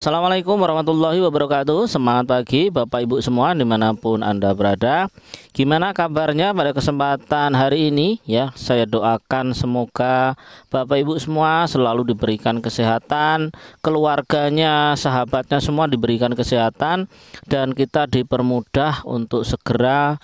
Assalamualaikum warahmatullahi wabarakatuh. Semangat pagi Bapak Ibu semua dimanapun Anda berada. Gimana kabarnya pada kesempatan hari ini ya? Saya doakan semoga Bapak Ibu semua selalu diberikan kesehatan, keluarganya, sahabatnya semua diberikan kesehatan, dan kita dipermudah untuk segera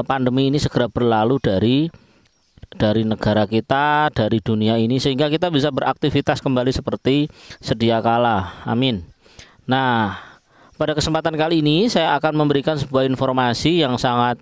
pandemi ini segera berlalu dari negara kita, dari dunia ini, sehingga kita bisa beraktivitas kembali seperti sedia kala. Amin. Nah, pada kesempatan kali ini saya akan memberikan sebuah informasi yang sangat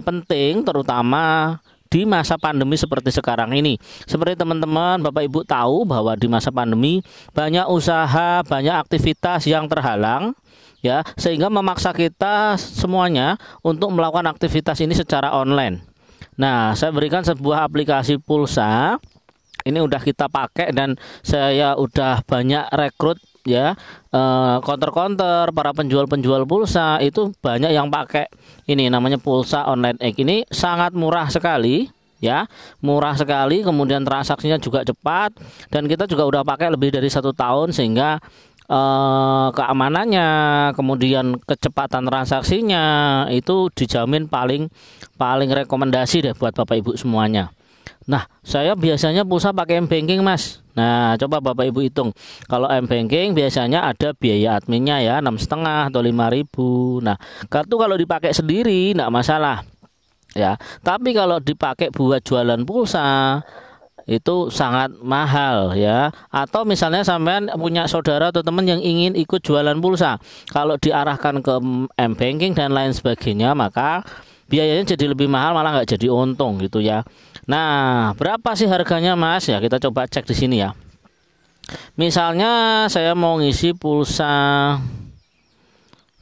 penting, terutama di masa pandemi seperti sekarang ini. Seperti teman-teman Bapak Ibu tahu bahwa di masa pandemi banyak usaha, banyak aktivitas yang terhalang ya, sehingga memaksa kita semuanya untuk melakukan aktivitas ini secara online. Nah, saya berikan sebuah aplikasi pulsa. Ini udah kita pakai dan saya udah banyak rekrut ya, counter-counter, para penjual-penjual pulsa itu banyak yang pakai ini, namanya Pulsa Online X. Ini sangat murah sekali ya, murah sekali, kemudian transaksinya juga cepat, dan kita juga udah pakai lebih dari 1 tahun, sehingga keamanannya, kemudian kecepatan transaksinya itu dijamin paling rekomendasi deh buat Bapak Ibu semuanya. Nah, saya biasanya pulsa pakai M-Banking, Mas. Nah, coba Bapak Ibu hitung. Kalau M-Banking biasanya ada biaya adminnya ya, 6,5 atau 5.000. Nah, kartu kalau dipakai sendiri enggak masalah ya. Tapi kalau dipakai buat jualan pulsa itu sangat mahal ya. Atau misalnya sampean punya saudara atau teman yang ingin ikut jualan pulsa, kalau diarahkan ke M-Banking dan lain sebagainya, maka biayanya jadi lebih mahal, malah nggak jadi untung gitu ya. Nah, berapa sih harganya, Mas? Ya, kita coba cek di sini ya. Misalnya saya mau ngisi pulsa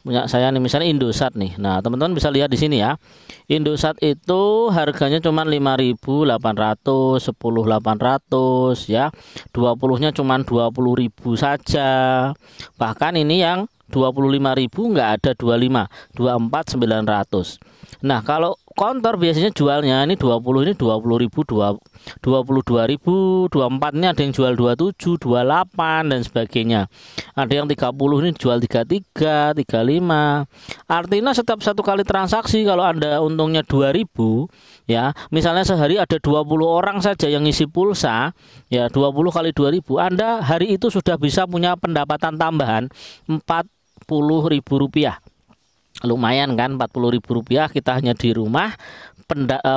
punya saya nih, misalnya Indosat nih. Nah, teman-teman bisa lihat di sini ya. Indosat itu harganya cuma 5.800, 10.800 ya. 20-nya cuma 20.000 saja. Bahkan ini yang 25.000 nggak ada 25, 24.900. Nah, kalau counter biasanya jualnya ini 20, ini 20.000, 22.000, 24, ini ada yang jual 27, 28 dan sebagainya. Ada yang 30 ini jual 33, 35. Artinya setiap satu kali transaksi kalau Anda untungnya 2.000 ya, misalnya sehari ada 20 orang saja yang ngisi pulsa ya, 20 kali 2.000, Anda hari itu sudah bisa punya pendapatan tambahan Rp40.000. Lumayan kan, Rp40.000, kita hanya di rumah,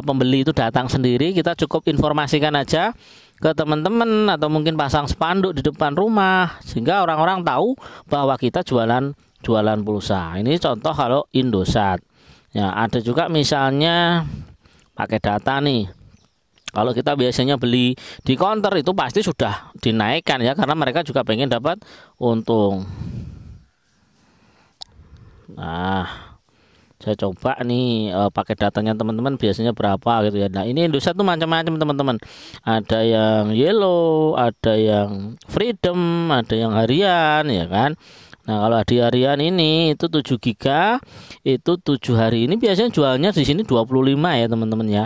pembeli itu datang sendiri, kita cukup informasikan aja ke teman-teman atau mungkin pasang spanduk di depan rumah, sehingga orang-orang tahu bahwa kita jualan pulsa. Ini contoh kalau Indosat ya. Ada juga misalnya pakai data nih. Kalau kita biasanya beli di counter itu pasti sudah dinaikkan ya, karena mereka juga pengen dapat untung. Nah, saya coba nih pakai datanya teman-teman biasanya berapa gitu ya. Nah, ini Indosat tuh macam-macam teman-teman. Ada yang yellow, ada yang freedom, ada yang harian ya kan. Nah, kalau di harian ini itu 7 giga, itu 7 hari ini biasanya jualnya di sini 25 ya teman-teman ya.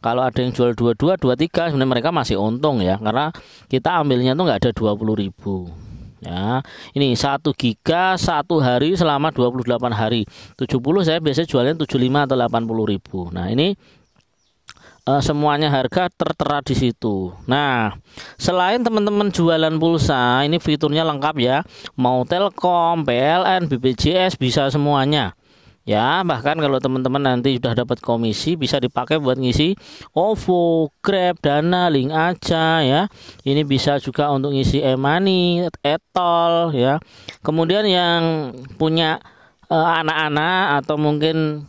Kalau ada yang jual 22, 23 sebenarnya mereka masih untung ya, karena kita ambilnya tuh nggak ada 20.000. Ya, ini 1 giga 1 hari selama 28 hari. 70 saya biasanya jualnya 75 atau 80.000. Nah, ini semuanya harga tertera di situ. Nah, selain teman-teman jualan pulsa, ini fiturnya lengkap ya. Mau Telkom, PLN, BPJS bisa semuanya. Ya, bahkan kalau teman-teman nanti sudah dapat komisi bisa dipakai buat ngisi OVO, Grab, Dana, Link aja ya. Ini bisa juga untuk ngisi e-money, e-tol ya. Kemudian yang punya anak-anak atau mungkin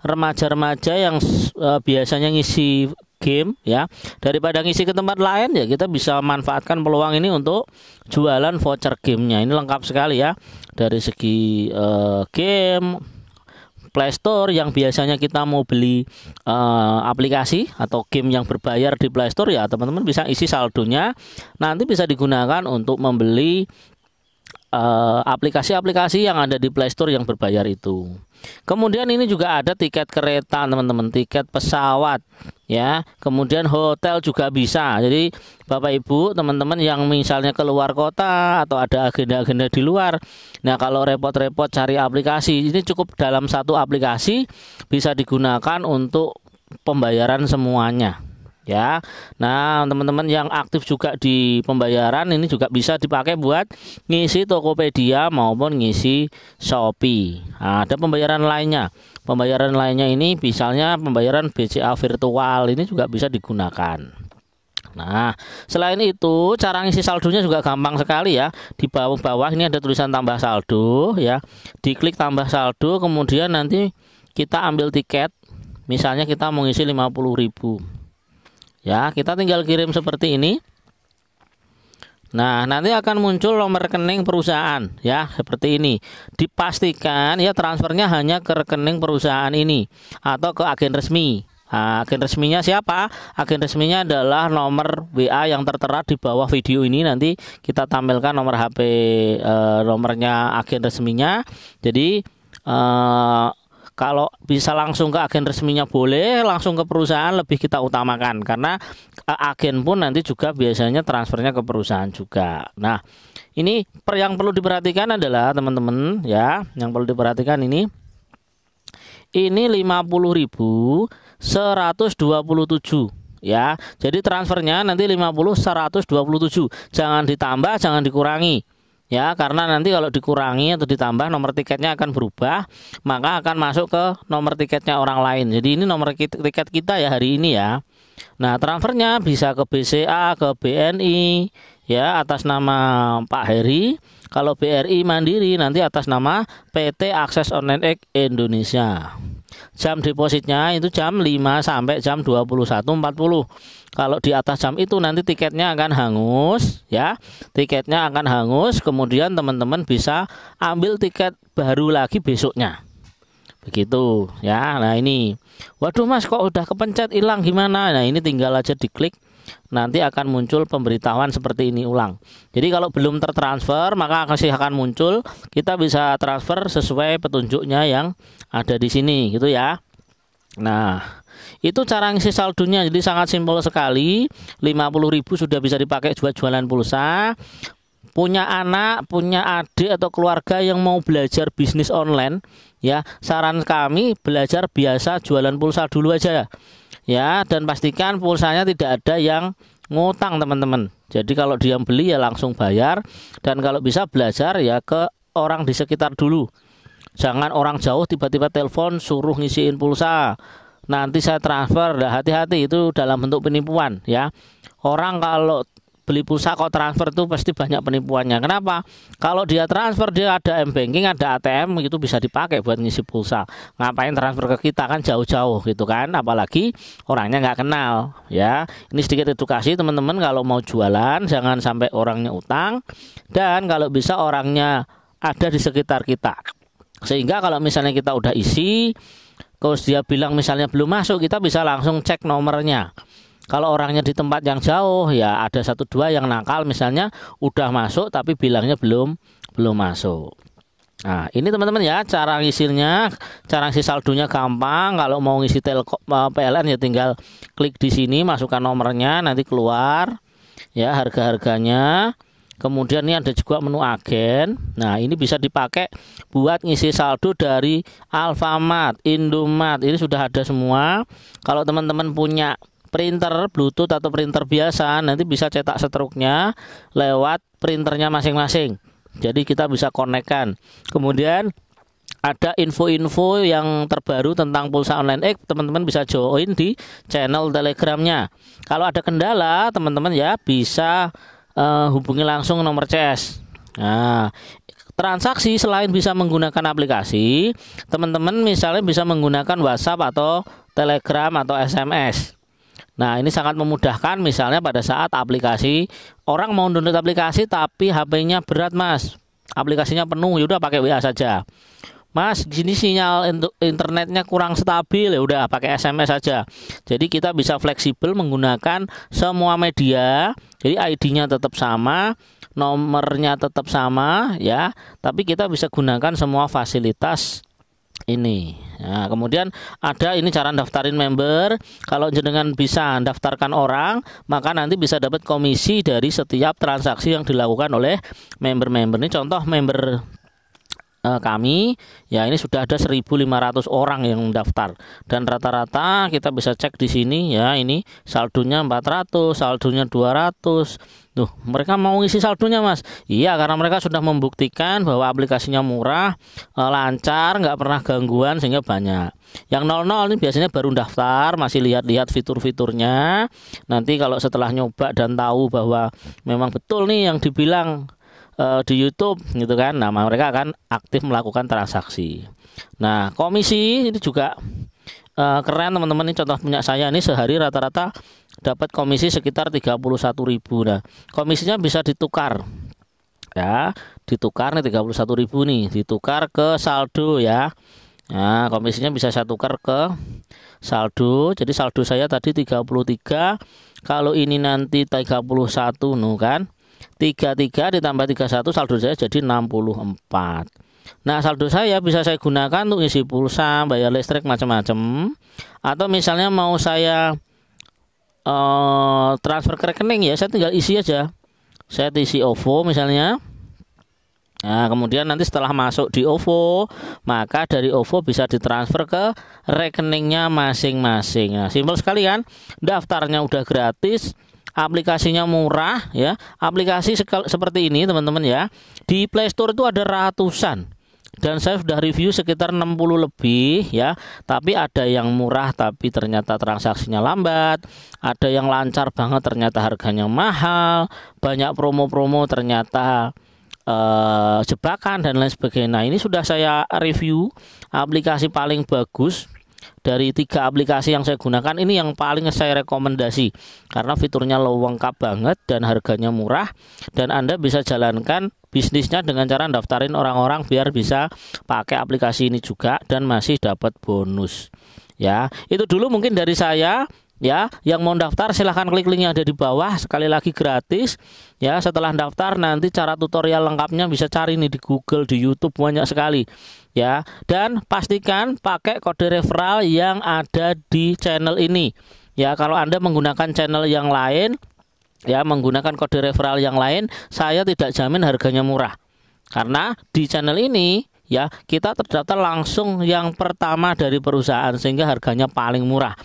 remaja-remaja yang biasanya ngisi game ya, daripada ngisi ke tempat lain ya, kita bisa manfaatkan peluang ini untuk jualan voucher gamenya. Ini lengkap sekali ya, dari segi game Play Store yang biasanya kita mau beli aplikasi atau game yang berbayar di Play Store ya, teman-teman bisa isi saldonya, nanti bisa digunakan untuk membeli aplikasi-aplikasi yang ada di Play Store yang berbayar itu. Kemudian ini juga ada tiket kereta teman-teman, tiket pesawat ya. Kemudian hotel juga bisa. Jadi Bapak Ibu teman-teman yang misalnya keluar kota atau ada agenda-agenda di luar, nah kalau repot-repot cari aplikasi, ini cukup dalam satu aplikasi bisa digunakan untuk pembayaran semuanya. Ya, nah teman-teman yang aktif juga di pembayaran ini juga bisa dipakai buat ngisi Tokopedia maupun ngisi Shopee. Nah, ada pembayaran lainnya. Pembayaran lainnya ini misalnya pembayaran BCA virtual ini juga bisa digunakan. Nah, selain itu cara ngisi saldonya juga gampang sekali ya. Di bawah-bawah ini ada tulisan tambah saldo ya. Diklik tambah saldo, kemudian nanti kita ambil tiket. Misalnya kita mau ngisi 50.000. Ya, kita tinggal kirim seperti ini. Nah, nanti akan muncul nomor rekening perusahaan ya, seperti ini. Dipastikan ya transfernya hanya ke rekening perusahaan ini atau ke agen resmi. Nah, agen resminya siapa? Agen resminya adalah nomor WA yang tertera di bawah video ini. Nanti kita tampilkan nomor HP nomornya agen resminya. Jadi kalau bisa langsung ke agen resminya boleh, langsung ke perusahaan lebih kita utamakan karena agen pun nanti juga biasanya transfernya ke perusahaan juga. Nah, ini yang perlu diperhatikan adalah teman-teman ya, yang perlu diperhatikan ini 50.127 ya. Jadi transfernya nanti 50.127. Jangan ditambah, jangan dikurangi. Ya, karena nanti kalau dikurangi atau ditambah nomor tiketnya akan berubah, maka akan masuk ke nomor tiketnya orang lain. Jadi ini nomor tiket kita ya hari ini ya. Nah, transfernya bisa ke BCA, ke BNI ya atas nama Pak Heri. Kalau BRI Mandiri nanti atas nama PT Akses Online X Indonesia. Jam depositnya itu jam 5 sampai jam 21.40. Kalau di atas jam itu nanti tiketnya akan hangus ya. Tiketnya akan hangus, kemudian teman-teman bisa ambil tiket baru lagi besoknya. Begitu ya. Nah, ini. Waduh Mas, kok udah kepencet hilang gimana? Nah, ini tinggal aja diklik. Nanti akan muncul pemberitahuan seperti ini ulang. Jadi kalau belum tertransfer maka akan muncul, kita bisa transfer sesuai petunjuknya yang ada di sini gitu ya. Nah, itu cara ngisi saldonya. Jadi sangat simpel sekali. 50.000 sudah bisa dipakai buat jualan pulsa. Punya anak, punya adik atau keluarga yang mau belajar bisnis online ya, saran kami belajar biasa jualan pulsa dulu aja ya, dan pastikan pulsanya tidak ada yang ngutang teman-teman. Jadi kalau dia beli ya langsung bayar, dan kalau bisa belajar ya ke orang di sekitar dulu. Jangan orang jauh tiba-tiba telepon suruh ngisiin pulsa, nanti saya transfer. Nah, hati-hati, itu dalam bentuk penipuan ya. Orang kalau beli pulsa kok transfer itu pasti banyak penipuannya. Kenapa? Kalau dia transfer dia ada m-banking, ada ATM, itu bisa dipakai buat ngisi pulsa. Ngapain transfer ke kita, kan jauh-jauh gitu kan, apalagi orangnya nggak kenal ya. Ini sedikit edukasi teman-teman, kalau mau jualan jangan sampai orangnya utang, dan kalau bisa orangnya ada di sekitar kita. Sehingga kalau misalnya kita udah isi, terus dia bilang misalnya belum masuk, kita bisa langsung cek nomornya. Kalau orangnya di tempat yang jauh ya ada 1-2 yang nakal, misalnya udah masuk tapi bilangnya belum masuk. Nah, ini teman-teman ya cara ngisinya, cara ngisi saldonya gampang. Kalau mau ngisi PLN ya tinggal klik di sini, masukkan nomornya, nanti keluar ya harga-harganya. Kemudian ini ada juga menu agen. Nah, ini bisa dipakai buat ngisi saldo dari Alfamart, Indomart. Ini sudah ada semua. Kalau teman-teman punya printer Bluetooth atau printer biasa, nanti bisa cetak struknya lewat printernya masing-masing. Jadi kita bisa konekkan. Kemudian ada info-info yang terbaru tentang pulsa online X, teman-teman bisa join di channel Telegramnya. Kalau ada kendala, teman-teman ya bisa hubungi langsung nomor CS. Nah, transaksi selain bisa menggunakan aplikasi, teman-teman misalnya bisa menggunakan WhatsApp atau Telegram atau SMS. Nah, ini sangat memudahkan. Misalnya pada saat aplikasi, orang mau download aplikasi tapi HP-nya berat Mas, aplikasinya penuh, yaudah pakai WA saja. Mas, di sini sinyal internetnya kurang stabil, ya udah pakai SMS saja. Jadi kita bisa fleksibel menggunakan semua media. Jadi ID-nya tetap sama, nomornya tetap sama ya, tapi kita bisa gunakan semua fasilitas ini. Nah, kemudian ada ini cara daftarin member. Kalau jenengan bisa daftarkan orang, maka nanti bisa dapat komisi dari setiap transaksi yang dilakukan oleh member-member. Ini contoh member kami ya, ini sudah ada 1.500 orang yang mendaftar dan rata-rata kita bisa cek di sini ya, ini saldonya 400, saldonya 200. Tuh, mereka mau ngisi saldonya, Mas. Iya, karena mereka sudah membuktikan bahwa aplikasinya murah, lancar, nggak pernah gangguan sehingga banyak. Yang 00 ini biasanya baru daftar, masih lihat-lihat fitur-fiturnya. Nanti kalau setelah nyoba dan tahu bahwa memang betul nih yang dibilang di YouTube gitu kan, nah mereka akan aktif melakukan transaksi. Nah, komisi ini juga keren teman-teman. Ini contoh punya saya, ini sehari rata-rata dapat komisi sekitar 31.000. Nah, komisinya bisa ditukar ya, ditukar nih 31.000 nih, ditukar ke saldo ya. Nah, komisinya bisa saya tukar ke saldo. Jadi saldo saya tadi 33, kalau ini nanti 31 kan, 33 ditambah 31, saldo saya jadi 64. Nah, saldo saya bisa saya gunakan untuk isi pulsa, bayar listrik, macam-macam. Atau misalnya mau saya transfer ke rekening ya, saya tinggal isi aja. Saya isi OVO misalnya. Nah, kemudian nanti setelah masuk di OVO, maka dari OVO bisa ditransfer ke rekeningnya masing-masing. Nah, simpel sekali kan? Daftarnya udah gratis, aplikasinya murah ya. Aplikasi seperti ini teman-teman ya, di Play Store itu ada ratusan dan saya sudah review sekitar 60 lebih ya. Tapi ada yang murah tapi ternyata transaksinya lambat, ada yang lancar banget ternyata harganya mahal, banyak promo-promo ternyata jebakan dan lain sebagainya. Nah, ini sudah saya review aplikasi paling bagus. Dari 3 aplikasi yang saya gunakan, ini yang paling saya rekomendasi karena fiturnya lengkap banget dan harganya murah, dan Anda bisa jalankan bisnisnya dengan cara daftarin orang-orang biar bisa pakai aplikasi ini juga dan masih dapat bonus ya. Itu dulu mungkin dari saya ya. Yang mau daftar silahkan klik link yang ada di bawah, sekali lagi gratis ya. Setelah daftar nanti cara tutorial lengkapnya bisa cari nih di Google, di YouTube, banyak sekali ya. Dan pastikan pakai kode referral yang ada di channel ini ya. Kalau Anda menggunakan channel yang lain ya, menggunakan kode referral yang lain, saya tidak jamin harganya murah, karena di channel ini ya kita terdaftar langsung yang pertama dari perusahaan sehingga harganya paling murah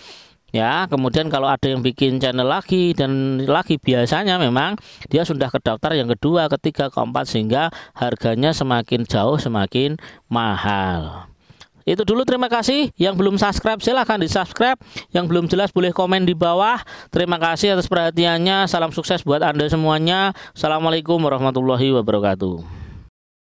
ya. Kemudian kalau ada yang bikin channel lagi dan lagi, biasanya memang dia sudah kedaftar yang kedua, ketiga, keempat, sehingga harganya semakin jauh semakin mahal. Itu dulu, terima kasih. Yang belum subscribe silahkan di subscribe, yang belum jelas boleh komen di bawah. Terima kasih atas perhatiannya. Salam sukses buat Anda semuanya. Assalamualaikum warahmatullahi wabarakatuh.